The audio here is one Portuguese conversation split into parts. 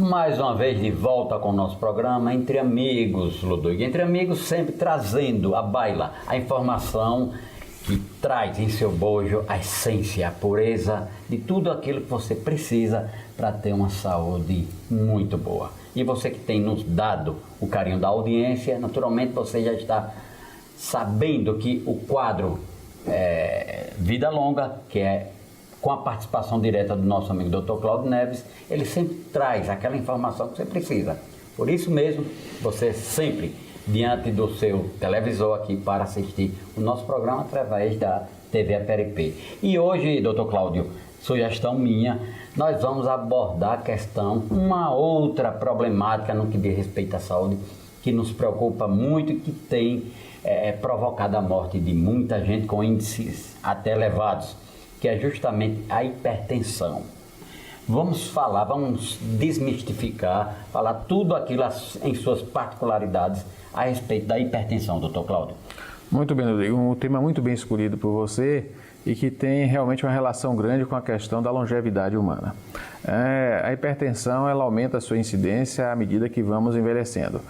Mais uma vez de volta com o nosso programa Entre Amigos, Ludwig. Entre Amigos, sempre trazendo à baila a informação que traz em seu bojo a essência, a pureza de tudo aquilo que você precisa para ter uma saúde muito boa. E você que tem nos dado o carinho da audiência, naturalmente você já está sabendo que o quadro Vida Longa, que é com a participação direta do nosso amigo Dr. Cláudio Neves, ele sempre traz aquela informação que você precisa. Por isso mesmo, você sempre diante do seu televisor aqui para assistir o nosso programa através da TV APRP. E hoje, Dr. Cláudio, sugestão minha, nós vamos abordar a questão, uma outra problemática no que diz respeito à saúde, que nos preocupa muito e que tem provocado a morte de muita gente com índices até elevados, que é justamente a hipertensão. Vamos desmistificar, falar tudo aquilo em suas particularidades a respeito da hipertensão, doutor Cláudio. Muito bem, Rodrigo. Um tema muito bem escolhido por você e que tem realmente uma relação grande com a questão da longevidade humana. A hipertensão, ela aumenta a sua incidência à medida que vamos envelhecendo.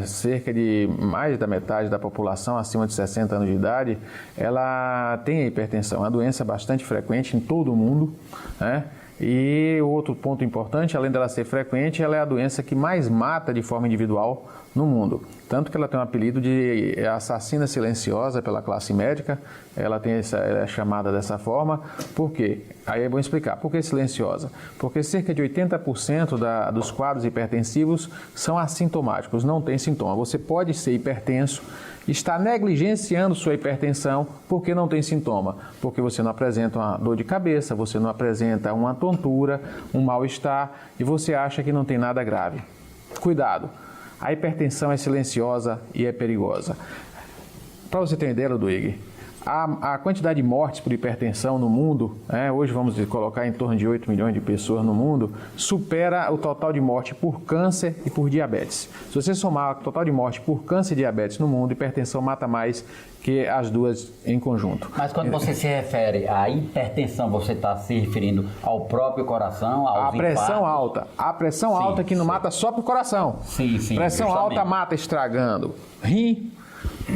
Cerca de mais da metade da população acima de 60 anos de idade, ela tem a hipertensão. É uma doença bastante frequente em todo o mundo, né? E outro ponto importante, além dela ser frequente, ela é a doença que mais mata de forma individual no mundo. Tanto que ela tem um apelido de assassina silenciosa pela classe médica, ela é chamada dessa forma. Por quê? Aí é bom explicar. Por que silenciosa? Porque cerca de 80% dos quadros hipertensivos são assintomáticos, não tem sintoma. Você pode ser hipertenso, está negligenciando sua hipertensão porque não tem sintoma, porque você não apresenta uma dor de cabeça, você não apresenta uma tontura, um mal-estar e você acha que não tem nada grave. Cuidado, a hipertensão é silenciosa e é perigosa. Para você ter uma ideia, Ludwig, a quantidade de mortes por hipertensão no mundo, hoje vamos colocar em torno de 8 milhões de pessoas no mundo, supera o total de morte por câncer e por diabetes. Se você somar o total de morte por câncer e diabetes no mundo, hipertensão mata mais que as duas em conjunto. Mas quando você se refere à hipertensão, você está se referindo ao próprio coração, aos infartos? A pressão alta que não mata só para o coração. Sim, pressão justamente. alta mata estragando rim,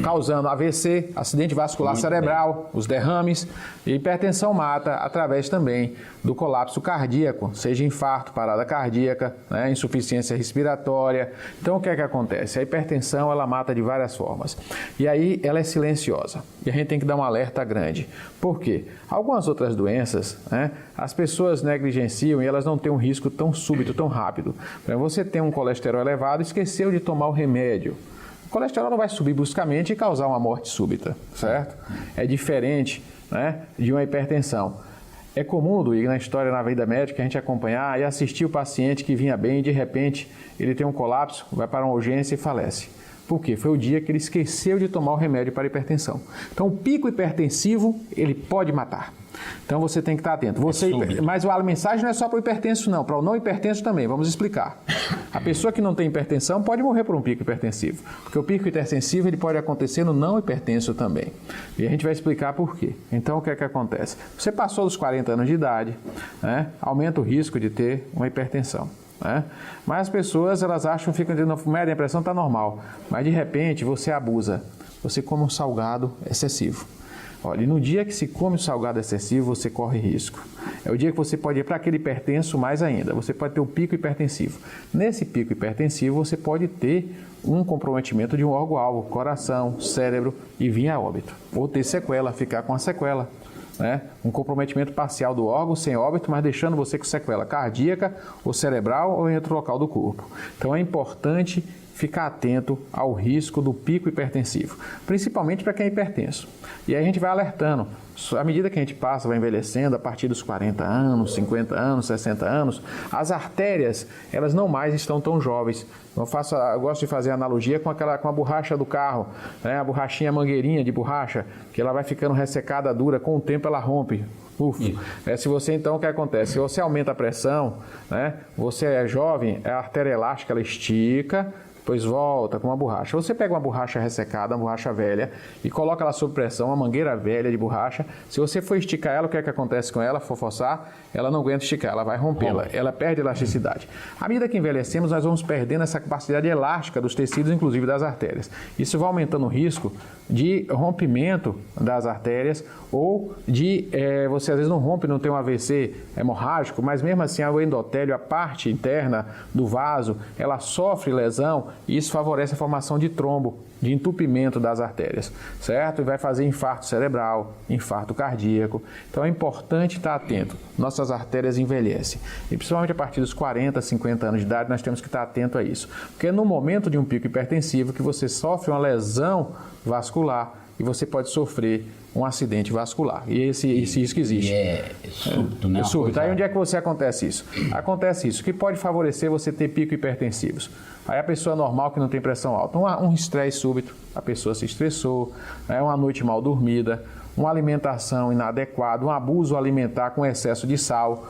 causando AVC, acidente vascular cerebral, os derrames. E hipertensão mata através também do colapso cardíaco, seja infarto, parada cardíaca, insuficiência respiratória. Então o que é que acontece? A hipertensão ela mata de várias formas. E aí ela é silenciosa. E a gente tem que dar um alerta grande. Por quê? Algumas outras doenças, as pessoas negligenciam e elas não têm um risco tão súbito, tão rápido. Você tem um colesterol elevado, esqueceu de tomar o remédio. O colesterol não vai subir bruscamente e causar uma morte súbita, certo? É diferente, de uma hipertensão. É comum, Ludwig, na história, na vida médica, a gente acompanhar e assistir o paciente que vinha bem e de repente ele tem um colapso, vai para uma urgência e falece. Por quê? Foi o dia que ele esqueceu de tomar o remédio para a hipertensão. Então o pico hipertensivo, ele pode matar. Então você tem que estar atento. Mas a mensagem não é só para o hipertenso não, para o não hipertenso também, vamos explicar. A pessoa que não tem hipertensão pode morrer por um pico hipertensivo, porque o pico hipertensivo ele pode acontecer no não hipertenso também. E a gente vai explicar por quê. Então o que é que acontece? Você passou dos 40 anos de idade, aumenta o risco de ter uma hipertensão. Mas as pessoas elas acham, ficam dizendo, média, a pressão está normal, mas de repente você abusa, você come um salgado excessivo. Olha, e no dia que se come o salgado excessivo, você corre risco. É o dia que você pode ir para aquele hipertenso mais ainda. Você pode ter um pico hipertensivo. Nesse pico hipertensivo, você pode ter um comprometimento de um órgão-alvo, coração, cérebro e vir a óbito. Ou ter sequela, ficar com a sequela. Um comprometimento parcial do órgão, sem óbito, mas deixando você com sequela cardíaca, ou cerebral, ou em outro local do corpo. Então é importante ficar atento ao risco do pico hipertensivo, principalmente para quem é hipertenso. E aí a gente vai alertando, à medida que a gente passa, vai envelhecendo, a partir dos 40 anos, 50 anos, 60 anos, as artérias, elas não mais estão tão jovens. Eu gosto de fazer analogia com a borracha do carro, a borrachinha mangueirinha de borracha, que ela vai ficando ressecada, dura, com o tempo ela rompe. Se você então, o que acontece? Se você aumenta a pressão, você é jovem, a artéria elástica ela estica, depois volta com uma borracha. Você pega uma borracha ressecada, uma borracha velha, e coloca ela sob pressão, uma mangueira velha de borracha. Se você for esticar ela, o que é que acontece com ela? For forçar, ela não aguenta esticar, ela vai rompê-la, ela perde elasticidade. À medida que envelhecemos, nós vamos perdendo essa capacidade elástica dos tecidos, inclusive das artérias. Isso vai aumentando o risco de rompimento das artérias ou de você às vezes não rompe, não tem um AVC hemorrágico, mas mesmo assim o endotélio, a parte interna do vaso, ela sofre lesão e isso favorece a formação de trombo, de entupimento das artérias, certo? E vai fazer infarto cerebral, infarto cardíaco. Então é importante estar atento. Nossas artérias envelhecem. E principalmente a partir dos 40, 50 anos de idade, nós temos que estar atento a isso. Porque é no momento de um pico hipertensivo que você sofre uma lesão vascular e você pode sofrer um acidente vascular. E esse risco existe. É súbito, né? Súbito. Aí onde é que você acontece isso? Acontece isso, que pode favorecer você ter pico hipertensivos. Aí a pessoa normal que não tem pressão alta, um estresse súbito, a pessoa se estressou, uma noite mal dormida, uma alimentação inadequada, um abuso alimentar com excesso de sal.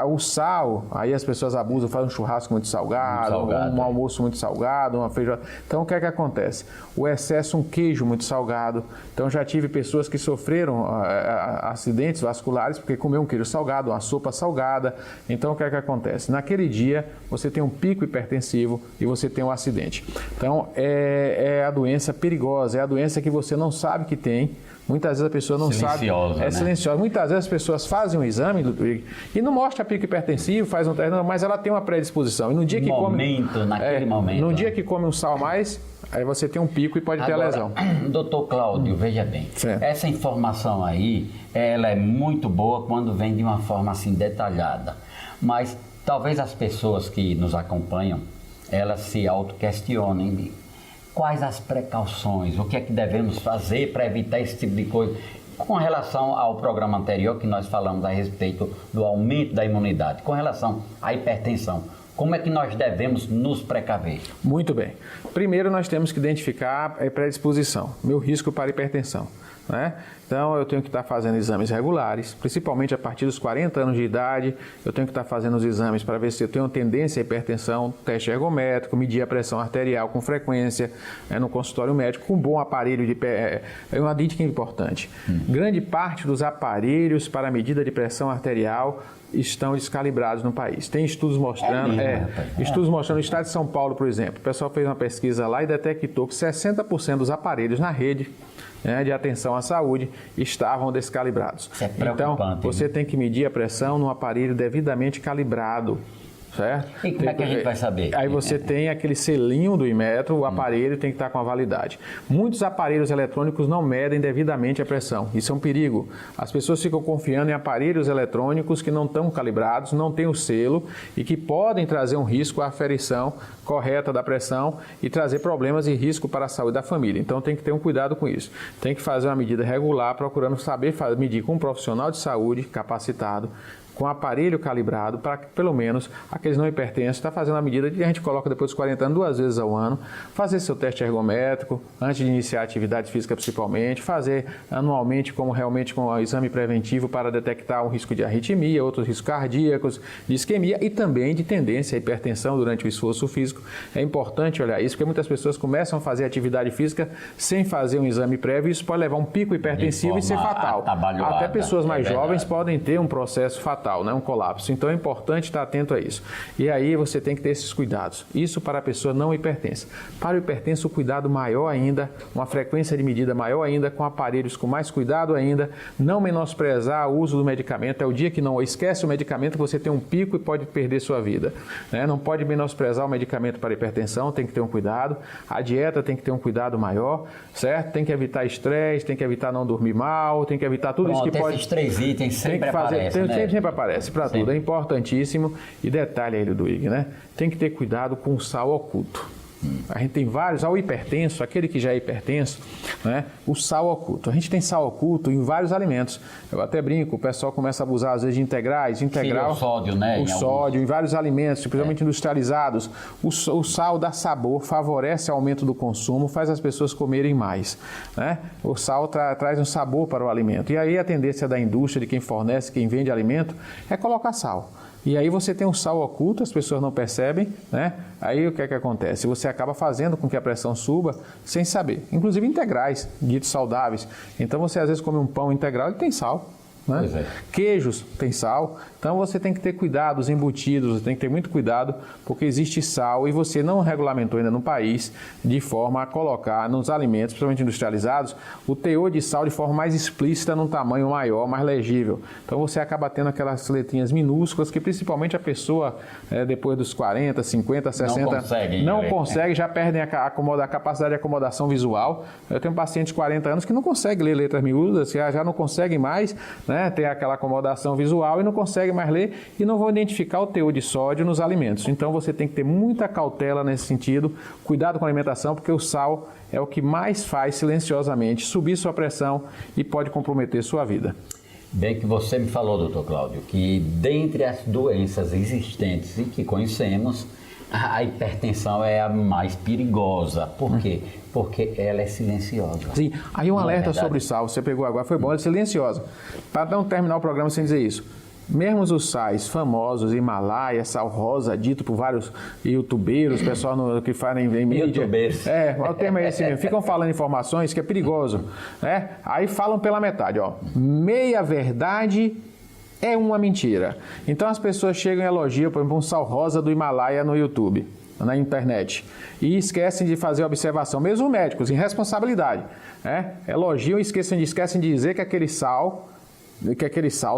O sal, aí as pessoas abusam, fazem um churrasco muito salgado, um almoço muito salgado, uma feijoada. Então o que é que acontece? O excesso, um queijo muito salgado. Então já tive pessoas que sofreram acidentes vasculares porque comeu um queijo salgado, uma sopa salgada. Então o que é que acontece? Naquele dia você tem um pico hipertensivo e você tem um acidente. Então é a doença perigosa, é a doença que você não sabe que tem. Muitas vezes a pessoa não sabe. É silenciosa. Muitas vezes as pessoas fazem um exame e não mostra pico hipertensivo, faz um teste, mas ela tem uma predisposição. E no dia que naquele momento. No dia que come um sal a mais, aí você tem um pico e pode ter a lesão. Doutor Cláudio, veja bem, essa informação aí, ela é muito boa quando vem de uma forma assim detalhada. Mas talvez as pessoas que nos acompanham, elas se autoquestionem. Quais as precauções? O que é que devemos fazer para evitar esse tipo de coisa? Com relação ao programa anterior que nós falamos a respeito do aumento da imunidade, com relação à hipertensão, como é que nós devemos nos precaver? Muito bem. Primeiro nós temos que identificar a predisposição, meu risco para hipertensão. Né? Então eu tenho que estar fazendo exames regulares, principalmente a partir dos 40 anos de idade, eu tenho que estar fazendo os exames para ver se eu tenho tendência à hipertensão, teste ergométrico, medir a pressão arterial com frequência, no consultório médico, com um bom aparelho de pé. É uma dica importante. Grande parte dos aparelhos para medida de pressão arterial estão descalibrados no país. Tem estudos mostrando, estudos mostrando no estado de São Paulo, por exemplo, o pessoal fez uma pesquisa lá e detectou que 60% dos aparelhos na rede de atenção à saúde estavam descalibrados. Isso é preocupante, então, você tem que medir a pressão num aparelho devidamente calibrado. Certo? E como é que a gente vai saber? Aí você tem aquele selinho do Inmetro, o aparelho tem que estar com a validade. Muitos aparelhos eletrônicos não medem devidamente a pressão. Isso é um perigo. As pessoas ficam confiando em aparelhos eletrônicos que não estão calibrados, não têm o selo e que podem trazer um risco à aferição correta da pressão e trazer problemas e risco para a saúde da família. Então tem que ter um cuidado com isso. Tem que fazer uma medida regular, procurando saber medir com um profissional de saúde capacitado, com aparelho calibrado, para que pelo menos aqueles não hipertensos está fazendo a medida que a gente coloca depois dos 40 anos 2 vezes ao ano, fazer seu teste ergométrico antes de iniciar a atividade física principalmente, fazer anualmente com o exame preventivo para detectar um risco de arritmia, outros riscos cardíacos, de isquemia e também de tendência à hipertensão durante o esforço físico. É importante olhar isso, porque muitas pessoas começam a fazer atividade física sem fazer um exame prévio e isso pode levar a um pico hipertensivo e ser fatal. Até pessoas mais jovens podem ter um processo fatal, um colapso. Então é importante estar atento a isso. E aí você tem que ter esses cuidados. Isso para a pessoa não hipertensa. Para o hipertenso, o cuidado maior ainda, uma frequência de medida maior ainda, com aparelhos com mais cuidado ainda, não menosprezar o uso do medicamento. É o dia que não esquece o medicamento, você tem um pico e pode perder sua vida. Não pode menosprezar o medicamento para hipertensão, tem que ter um cuidado. A dieta tem que ter um cuidado maior, certo? Tem que evitar estresse, tem que evitar não dormir mal, tem que evitar tudo isso que pode... Esses 3 itens sempre aparecem, né? Sempre aparece para tudo, é importantíssimo. E detalhe aí, Ludwig, tem que ter cuidado com o sal oculto. A gente tem vários, ao hipertenso, aquele que já é hipertenso, o sal oculto. A gente tem sal oculto em vários alimentos. Eu até brinco, o pessoal começa a abusar às vezes de integral. O sódio, O sódio em vários alimentos, principalmente industrializados. O sal dá sabor, favorece o aumento do consumo, faz as pessoas comerem mais. O sal traz um sabor para o alimento. E aí a tendência da indústria, de quem fornece, quem vende alimento, é colocar sal. E aí você tem um sal oculto, as pessoas não percebem, né? Aí o que é que acontece? Você acaba fazendo com que a pressão suba sem saber. Inclusive integrais, ditos saudáveis. Então você às vezes come um pão integral e tem sal. Né? Pois é. Queijos tem sal, então você tem que ter cuidado, os embutidos, você tem que ter muito cuidado, porque existe sal e você não regulamentou ainda no país de forma a colocar nos alimentos, principalmente industrializados, o teor de sal de forma mais explícita, num tamanho maior, mais legível. Então você acaba tendo aquelas letrinhas minúsculas que principalmente a pessoa, depois dos 40, 50, 60, não consegue, já perdem a capacidade de acomodação visual. Eu tenho pacientes de 40 anos que não conseguem ler letras miúdas, já não conseguem mais, né, ter aquela acomodação visual e não consegue mais ler e não vão identificar o teor de sódio nos alimentos. Então você tem que ter muita cautela nesse sentido, cuidado com a alimentação, porque o sal é o que mais faz silenciosamente subir sua pressão e pode comprometer sua vida. Bem que você me falou, doutor Cláudio, que dentre as doenças existentes e que conhecemos, a hipertensão é a mais perigosa. Por quê? Porque ela é silenciosa. Sim, aí um alerta sobre sal, você pegou agora, foi bom, ela é silenciosa. Para não terminar o programa sem dizer isso, mesmo os sais famosos, Himalaia, sal rosa, dito por vários youtubeiros, pessoal que fazem em mídia. Youtubeiros. O termo é esse mesmo. Ficam falando informações que é perigoso, né? Aí falam pela metade, ó. Meia verdade é uma mentira. Então as pessoas chegam e elogiam, por exemplo, um sal rosa do Himalaia no YouTube, na internet, e esquecem de fazer observação, mesmo médicos, em responsabilidade, né? Elogiam e esquecem de dizer que aquele sal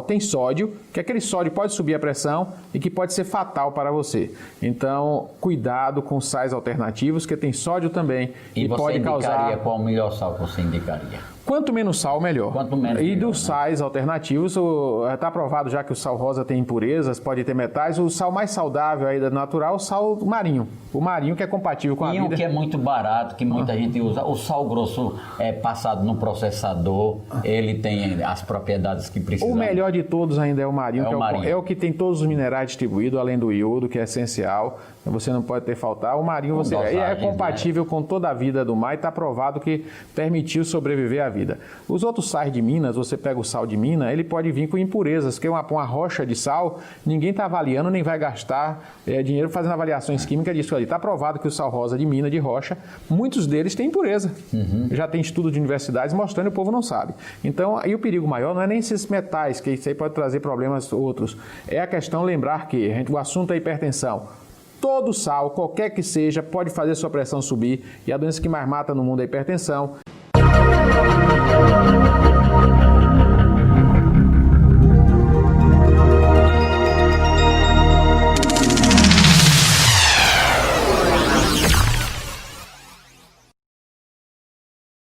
tem sódio, que aquele sódio pode subir a pressão e que pode ser fatal para você. Então, cuidado com sais alternativos, que tem sódio também e pode causar... E você indicaria qual o melhor sal que você indicaria? Quanto menos sal, melhor. Quanto menos, e melhor, dos sais alternativos, está provado já que o sal rosa tem impurezas, pode ter metais. O sal mais saudável aí, natural, é o sal marinho. O marinho que é compatível com a vida. E o que é muito barato, que muita gente usa, o sal grosso é passado no processador, ele tem as propriedades que precisa. O melhor de todos ainda é o marinho, é o que tem todos os minerais distribuídos, além do iodo, que é essencial. Você não pode ter faltar. O marinho é compatível com toda a vida do mar e está provado que permitiu sobreviver à vida. Os outros sais de Minas, você pega o sal de Minas, ele pode vir com impurezas, que uma rocha de sal, ninguém está avaliando nem vai gastar dinheiro fazendo avaliações químicas disso ali. Está provado que o sal rosa de Minas, de rocha, muitos deles têm impureza. Já tem estudo de universidades mostrando e o povo não sabe. Então, aí o perigo maior não é nem esses metais, que isso aí pode trazer problemas outros. É a questão lembrar que o assunto é hipertensão. Todo sal, qualquer que seja, pode fazer sua pressão subir e a doença que mais mata no mundo é a hipertensão.